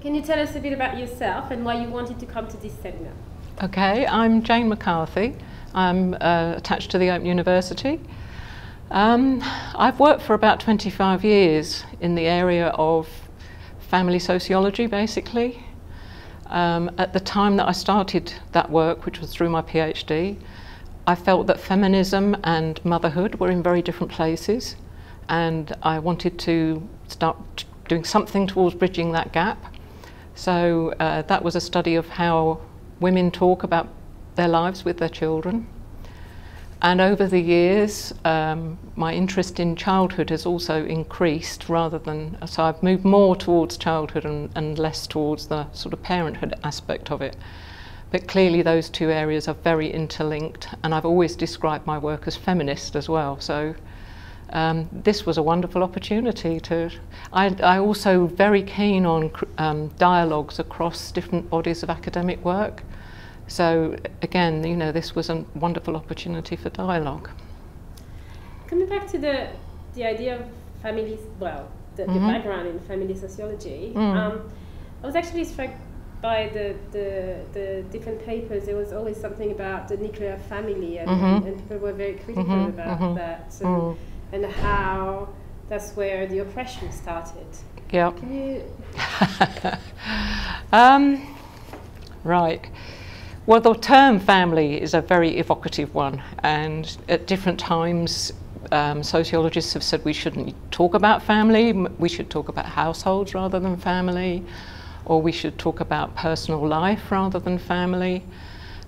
Can you tell us a bit about yourself and why you wanted to come to this seminar? Okay, I'm Jane McCarthy. I'm attached to the Open University. I've worked for about 25 years in the area of family sociology, basically. At the time that I started that work, which was through my PhD, I felt that feminism and motherhood were in very different places, and I wanted to start doing something towards bridging that gap. So that was a study of how women talk about their lives with their children. And over the years, my interest in childhood has also increased rather than, so I've moved more towards childhood and less towards the sort of parenthood aspect of it. But clearly those two areas are very interlinked, and I've always described my work as feminist as well. So this was a wonderful opportunity to, I also very keen on dialogues across different bodies of academic work. So again, you know, this was a wonderful opportunity for dialogue. Coming back to the idea of family, well, the background in family sociology, I was actually struck by the different papers. There was always something about the nuclear family, and people were very critical about that, and how that's where the oppression started. Yeah. Can you? Right. Well, the term family is a very evocative one, and at different times sociologists have said we shouldn't talk about family, we should talk about households rather than family, or we should talk about personal life rather than family.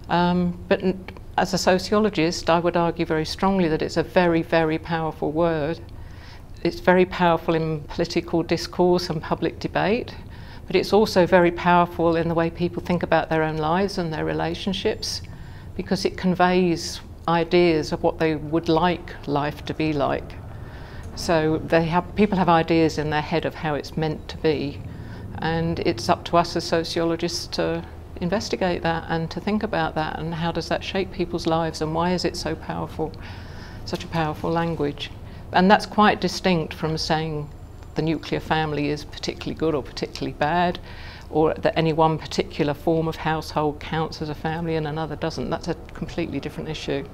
But as a sociologist, I would argue very strongly that it's a very, very powerful word. It's very powerful in political discourse and public debate, but it's also very powerful in the way people think about their own lives and their relationships, because it conveys ideas of what they would like life to be like. So people have ideas in their head of how it's meant to be, and it's up to us as sociologists to investigate that and to think about that, and how does that shape people's lives, and why is it so powerful, such a powerful language. And that's quite distinct from saying the nuclear family is particularly good or particularly bad, or that any one particular form of household counts as a family and another doesn't. That's a completely different issue.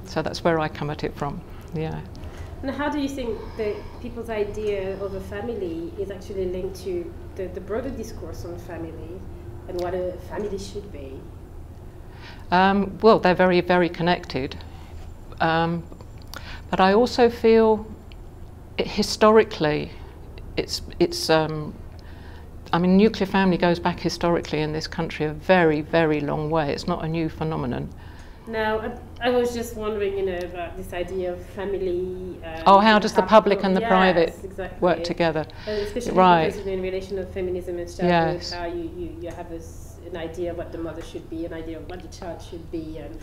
So that's where I come at it from, yeah. And how do you think that people's idea of a family is actually linked to the broader discourse on family and what a family should be? Well, they're very, very connected. But I also feel historically, I mean, nuclear family goes back historically in this country a very, very long way. It's not a new phenomenon. Now, I was just wondering, you know, about this idea of family. How does the public and the private exactly work together? Especially right. in relation to feminism and childhood, how you have an idea of what the mother should be, an idea of what the child should be, and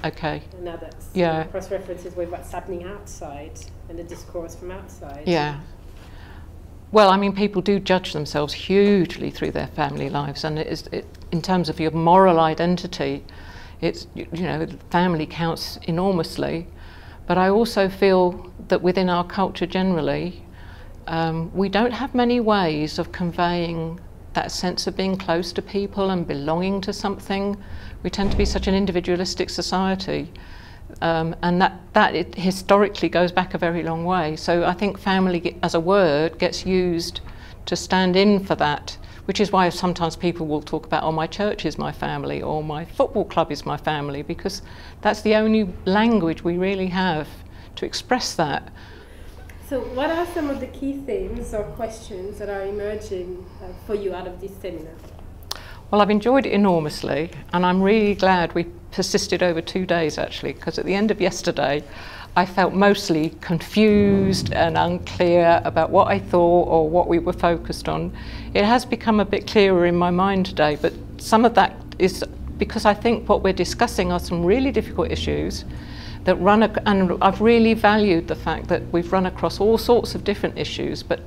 now that's cross-references with what's happening outside and the discourse from outside. Yeah. Well, I mean, people do judge themselves hugely through their family lives, and in terms of your moral identity, it's, you know, family counts enormously. But I also feel that within our culture generally, we don't have many ways of conveying that sense of being close to people and belonging to something. We tend to be such an individualistic society, and that historically goes back a very long way. So I think family as a word gets used to stand in for that, which is why sometimes people will talk about, oh, my church is my family, or my football club is my family, because that's the only language we really have to express that. So what are some of the key themes or questions that are emerging for you out of this seminar? Well, I've enjoyed it enormously, and I'm really glad we persisted over 2 days, actually, because at the end of yesterday, I felt mostly confused and unclear about what I thought or what we were focused on. It has become a bit clearer in my mind today, but some of that is because I think what we're discussing are some really difficult issues that and I've really valued the fact that we've run across all sorts of different issues, but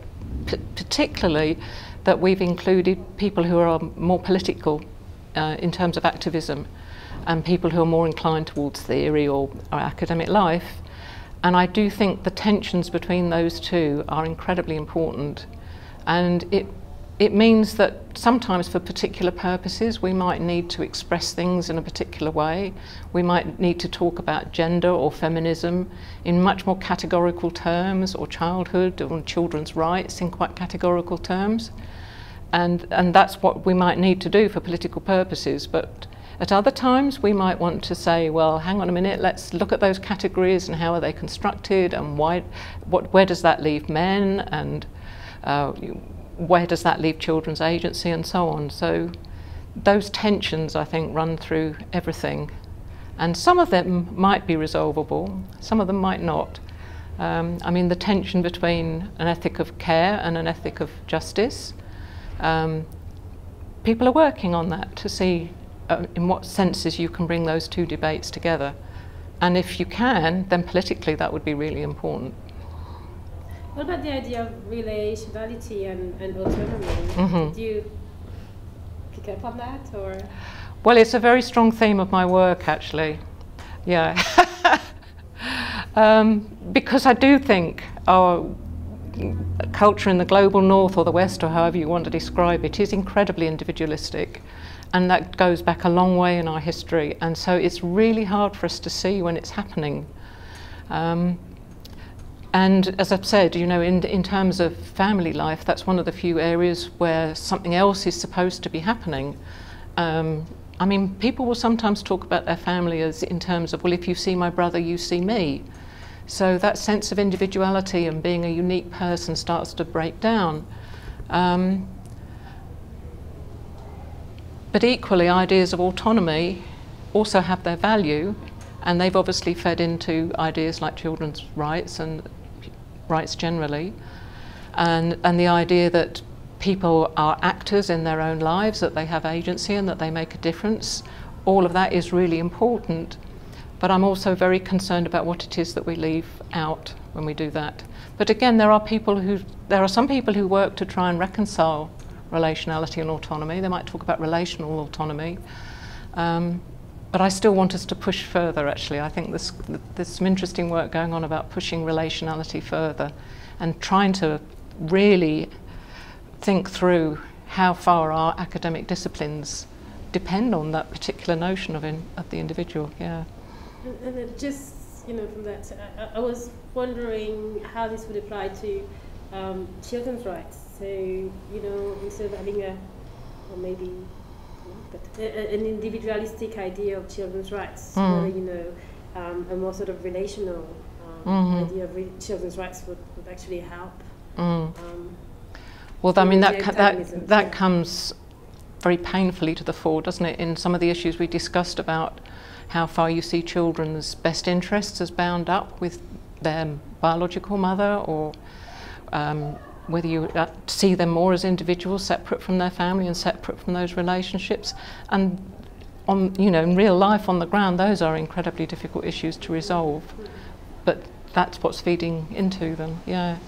particularly that we've included people who are more political in terms of activism, and people who are more inclined towards theory or academic life. And I do think the tensions between those two are incredibly important, and it means that sometimes for particular purposes we might need to express things in a particular way. We might need to talk about gender or feminism in much more categorical terms, or childhood or children's rights in quite categorical terms. And that's what we might need to do for political purposes. But at other times we might want to say, well, hang on a minute, let's look at those categories and how are they constructed, and where does that leave men, and where does that leave children's agency, and so on. So those tensions, I think, run through everything. And some of them might be resolvable, some of them might not. I mean, the tension between an ethic of care and an ethic of justice, people are working on that to see in what senses you can bring those two debates together. And if you can, then politically that would be really important. What about the idea of relationality and autonomy? Mm-hmm. Did you pick up on that, or? Well, it's a very strong theme of my work, actually. Yeah. Because I do think our culture in the global north or the west, or however you want to describe it, is incredibly individualistic. And that goes back a long way in our history. And so it's really hard for us to see when it's happening. And as I've said, you know, in terms of family life, that's one of the few areas where something else is supposed to be happening. I mean, people will sometimes talk about their family as in terms of, well, if you see my brother, you see me. So that sense of individuality and being a unique person starts to break down. But equally, ideas of autonomy also have their value, and they've obviously fed into ideas like children's rights and rights generally, and the idea that people are actors in their own lives, that they have agency and that they make a difference. All of that is really important, but I'm also very concerned about what it is that we leave out when we do that. But again, there are some people who work to try and reconcile relationality and autonomy. They might talk about relational autonomy. But I still want us to push further, actually. I think there's some interesting work going on about pushing relationality further and trying to really think through how far our academic disciplines depend on that particular notion of the individual. Yeah. And it just, you know, from that, I was wondering how this would apply to children's rights. So, you know, instead of having an individualistic idea of children's rights, where, you know, a more sort of relational idea of children's rights would actually help. Well, I mean, that comes very painfully to the fore, doesn't it, in some of the issues we discussed about how far you see children's best interests as bound up with their biological mother, or whether you see them more as individuals separate from their family and separate from those relationships. And in real life on the ground, those are incredibly difficult issues to resolve. But that's what's feeding into them, yeah.